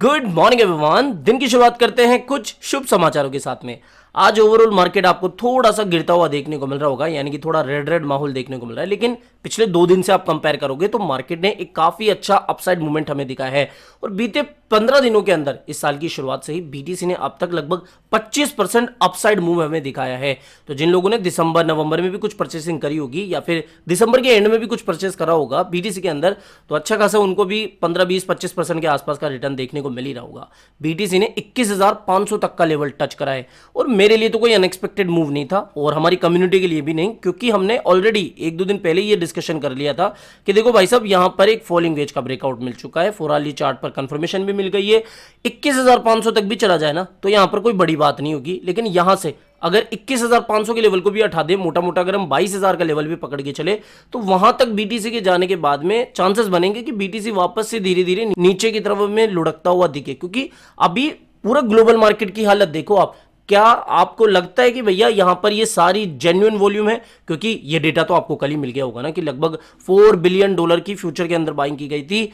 Good morning everyone. दिन की शुरुआत करते हैं कुछ शुभ समाचारों के साथ में। आज ओवरऑल मार्केट आपको थोड़ा सा गिरता हुआ देखने को मिल रहा होगा, यानी कि थोड़ा रेड रेड माहौल देखने को मिल रहा है, लेकिन पिछले 2 दिन से आप कंपेयर करोगे तो मार्केट ने एक काफी अच्छा अपसाइड मूवमेंट हमें दिखाया है। और बीते 15 दिनों के अंदर इस साल की शुरुआत से ही बीटीसी ने अब तक लगभग 25% अपसाइड मूव हमें दिखाया है। तो जिन लोगों ने दिसंबर नवंबर में भी कुछ परचेसिंग करी होगी या फिर दिसंबर के एंड में भी कुछ परचेस करा होगा बीटीसी के अंदर, तो अच्छा खासा उनको भी 15-20-25% के आसपास का रिटर्न देखने को मिल ही रहा होगा। बीटीसी ने 21,500 तक का लेवल टच करा है और मेरे लिए तो कोई अनएक्सपेक्टेड मूव नहीं था और हमारी कम्युनिटी के लिए भी नहीं, क्योंकि हमने ऑलरेडी 1-2 दिन पहले ये डिस्कशन कर लिया था कि देखो भाई साहब, यहां पर एक फॉलिंग वेज का ब्रेकआउट मिल चुका है, 4 आवर्ली चार्ट पर कंफर्मेशन भी मिल गई है। 21,500 तक भी चला जाए ना तो यहां पर कोई बड़ी बात नहीं होगी, लेकिन यहां से अगर 21,500 के लेवल को भी हटा दे, मोटा मोटा अगर हम 22,000 का लेवल भी पकड़ के चले तो वहां तक बीटीसी के जाने के बाद में चांसेस बनेंगे कि बीटीसी वापस से धीरे धीरे नीचे की तरफ में लुढ़कता हुआ दिखे। क्योंकि अभी पूरा ग्लोबल मार्केट की हालत देखो आप, क्या आपको लगता है कि भैया यहां पर ये सारी जेन्युइन वॉल्यूम है? क्योंकि ये डेटा तो आपको कल ही मिल गया होगा ना कि लगभग $4 बिलियन की फ्यूचर के अंदर बाइंग की गई थी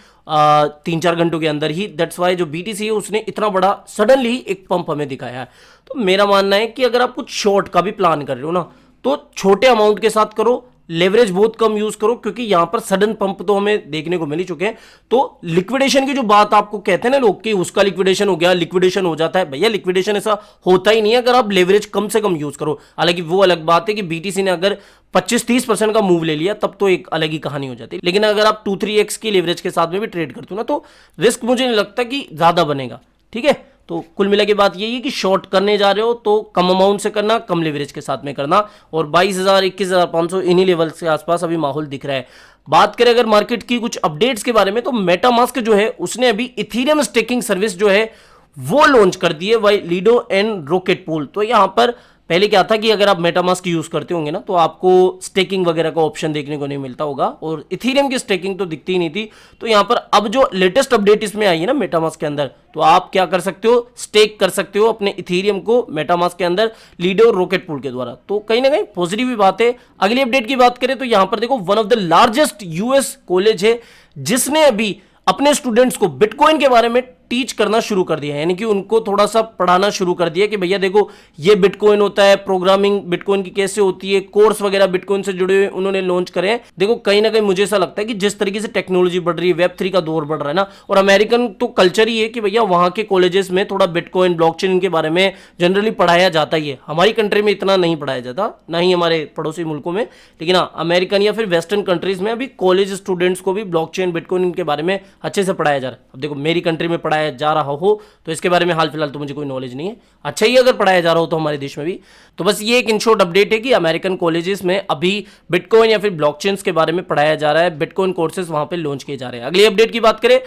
3-4 घंटों के अंदर ही। दैट्स वाई जो बीटीसी है उसने इतना बड़ा सडनली एक पंप हमें दिखाया है। तो मेरा मानना है कि अगर आप कुछ शॉर्ट का भी प्लान कर रहे हो ना तो छोटे अमाउंट के साथ करो, लेवरेज बहुत कम यूज करो, क्योंकि यहां पर सडन पंप तो हमें देखने को मिल ही चुके हैं। तो लिक्विडेशन की जो बात आपको कहते हैं ना लोग कि उसका लिक्विडेशन हो गया, लिक्विडेशन हो जाता है, भैया लिक्विडेशन ऐसा होता ही नहीं है अगर आप लेवरेज कम से कम यूज करो। हालांकि वो अलग बात है कि बीटीसी ने अगर 25-30% का मूव ले लिया तब तो एक अलग ही कहानी हो जाती है, लेकिन अगर आप 2-3x की लेवरेज के साथ में भी ट्रेड करते हो ना तो रिस्क मुझे नहीं लगता कि ज्यादा बनेगा। ठीक है, तो कुल मिला के बात यही है कि शॉर्ट करने जा रहे हो तो कम अमाउंट से करना, कम लेवरेज के साथ में करना। और 22,000 21,500 इन्हीं लेवल के आसपास अभी माहौल दिख रहा है। बात करें अगर मार्केट की कुछ अपडेट्स के बारे में तो मेटामास्क जो है उसने अभी इथीरियम स्टेकिंग सर्विस जो है वो लॉन्च कर दी है, via Lido and Rocket Pool. तो यहां पर पहले क्या था कि अगर आप मेटामास्क यूज करते होंगे ना तो आपको स्टेकिंग वगैरह का ऑप्शन देखने को नहीं मिलता होगा और इथीरियम की स्टेकिंग तो दिखती ही नहीं थी। तो यहां पर अब जो लेटेस्ट अपडेट इसमें आई है ना मेटामास्क के अंदर, तो आप क्या कर सकते हो, स्टेक कर सकते हो अपने इथीरियम को मेटामास्क के अंदर लिडो रॉकेट पूल के द्वारा। तो कहीं ना कहीं पॉजिटिव भी बात है। अगली अपडेट की बात करें तो यहां पर देखो one of the largest US college है जिसने अभी अपने स्टूडेंट्स को बिटकॉइन के बारे में टीच करना शुरू कर दिया है, यानी कि उनको थोड़ा सा पढ़ाना शुरू कर दिया कि भैया देखो ये बिटकॉइन होता है, प्रोग्रामिंग बिटकॉइन की कैसे होती है, कोर्स वगैरह बिटकॉइन से जुड़े हुए उन्होंने लॉन्च करे हैं। देखो कहीं ना कहीं मुझे ऐसा लगता है कि जिस तरीके से टेक्नोलॉजी बढ़ रही है, Web3 का दौर बढ़ रहा है ना, और अमेरिकन तो कल्चर ही है कि भैया वहां के कॉलेजेस में थोड़ा बिटकॉइन ब्लॉकचेन के बारे में जनरली पढ़ाया जाता ही है। हमारी कंट्री में इतना नहीं पढ़ाया जाता, ना ही हमारे पड़ोसी मुल्कों में, लेकिन हाँ अमेरिकन या फिर वेस्टर्न कंट्रीज में अभी कॉलेज स्टूडेंट्स को भी ब्लॉकचेन बिटकॉइन के बारे में अच्छे से पढ़ाया जा रहा है। अब देखो मेरी कंट्री में पढ़ाया जा रहा हो तो इसके बारे में हाल फिलहाल तो मुझे कोई नॉलेज नहीं है, अच्छा ही अगर पढ़ाया जा रहा हो तो हमारे देश में भी। तो बस ये एक इन शॉर्ट अपडेट है कि अमेरिकन कॉलेजेस में अभी बिटकॉइन या फिर ब्लॉकचेन्स के बारे में पढ़ाया जा रहा है, बिटकॉइन कोर्सेज वहां पे लॉन्च किए जा रहे हैं। अगली अपडेट की बात करें,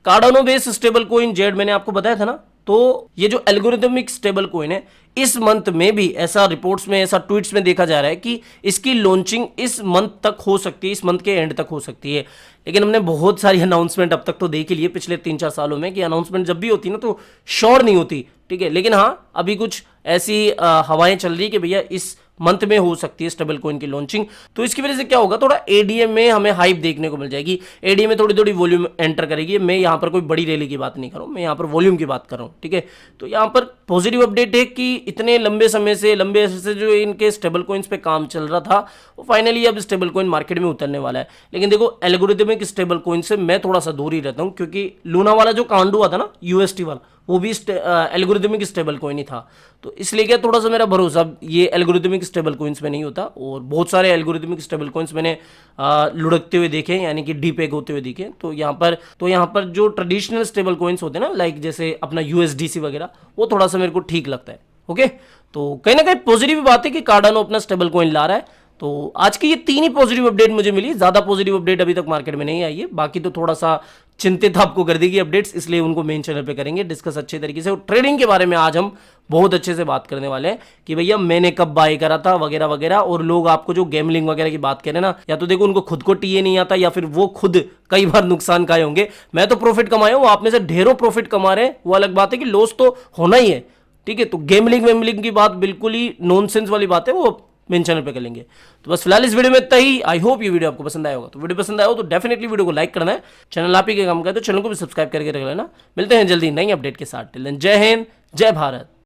Cardano based stable coin Z मैंने आपको बताया था ना, तो ये जो एल्गोरिथमिक स्टेबल कॉइन है इस मंथ में भी ऐसा रिपोर्ट्स में, ऐसा ट्वीट्स में देखा जा रहा है कि इसकी लॉन्चिंग इस मंथ तक हो सकती है, इस मंथ के एंड तक हो सकती है। लेकिन हमने बहुत सारी अनाउंसमेंट अब तक तो देख ही लिए पिछले 3-4 सालों में कि अनाउंसमेंट जब भी होती ना तो श्योर नहीं होती। ठीक है, लेकिन हाँ अभी कुछ ऐसी हवाएं चल रही कि भैया इस मंथ में हो सकती है स्टेबल कॉइन की लॉन्चिंग। तो इसकी वजह से क्या होगा, थोड़ा एडीएम में हमें हाइप देखने को मिल जाएगी, एडीएम में थोड़ी थोड़ी वॉल्यूम एंटर करेगी। मैं यहाँ पर कोई बड़ी रैली की बात नहीं कर रहा हूँ, मैं यहाँ पर वॉल्यूम की बात कर रहा हूँ। ठीक है, तो यहाँ पर पॉजिटिव अपडेट है कि इतने लंबे समय से, लंबे अर्से से जो इनके स्टेबल कॉइन्स पे काम चल रहा था वो फाइनली अब स्टेबल कॉइन मार्केट में उतरने वाला है। लेकिन देखो एल्गोरिथमिक स्टेबल कॉइन से मैं थोड़ा सा दूर ही रहता हूँ, क्योंकि लूना वाला जो कांड हुआ था ना यूएसटी वाला, वो भी एल्गोरिथमिक स्टेबल कॉइन ही था। तो इसलिए क्या थोड़ा सा मेरा भरोसा ये एल्गोरिथमिक स्टेबल कॉइन्स में नहीं होता। और बहुत सारे एल्गोरिथमिक स्टेबल कॉइन्स मैंने लुढ़कते हुए देखे, यानी कि डीपेग होते हुए देखे। तो यहाँ पर जो ट्रेडिशनल स्टेबल कॉइन्स होते हैं ना, लाइक जैसे अपना यूएसडीसी वगैरह, वो थोड़ा सा मेरे को ठीक लगता है। ओके, तो कहीं ना कहीं पॉजिटिव बात है कि कार्डानो अपना स्टेबल कॉइन ला रहा है। तो आज की ये 3 ही पॉजिटिव अपडेट मुझे मिली, ज्यादा पॉजिटिव अपडेट अभी तक मार्केट में नहीं आई है। बाकी तो थोड़ा सा चिंतित आपको कर देगी अपडेट्स, इसलिए उनको मेन चैनल पे करेंगे डिस्कस अच्छे तरीके से। और ट्रेडिंग के बारे में आज हम बहुत अच्छे से बात करने वाले हैं कि भैया मैंने कब बाय करा था वगैरह वगैरह। और लोग आपको जो गैमलिंग वगैरह की बात करें ना, या तो देखो उनको खुद को टीए नहीं आता या फिर वो खुद कई बार नुकसान खाए होंगे। मैं तो प्रॉफिट कमाया हूं, आप में से ढेरों प्रॉफिट कमा रहे हैं, वो अलग बात है कि लॉस तो होना ही है। ठीक है, तो गैमलिंग वेमलिंग की बात बिल्कुल ही नॉनसेंस वाली बात है, वो मेन चैनल पे कर लेंगे। तो बस फिलहाल इस वीडियो में इतना ही। आई होप ये वीडियो आपको पसंद आया होगा। तो वीडियो पसंद आया हो तो डेफिनेटली वीडियो को लाइक करना है। चैनल आप ही के काम का है तो चैनल को भी सब्सक्राइब करके रख लेना। मिलते हैं जल्दी नई अपडेट के साथ। टिल देन जय हिंद, जय भारत।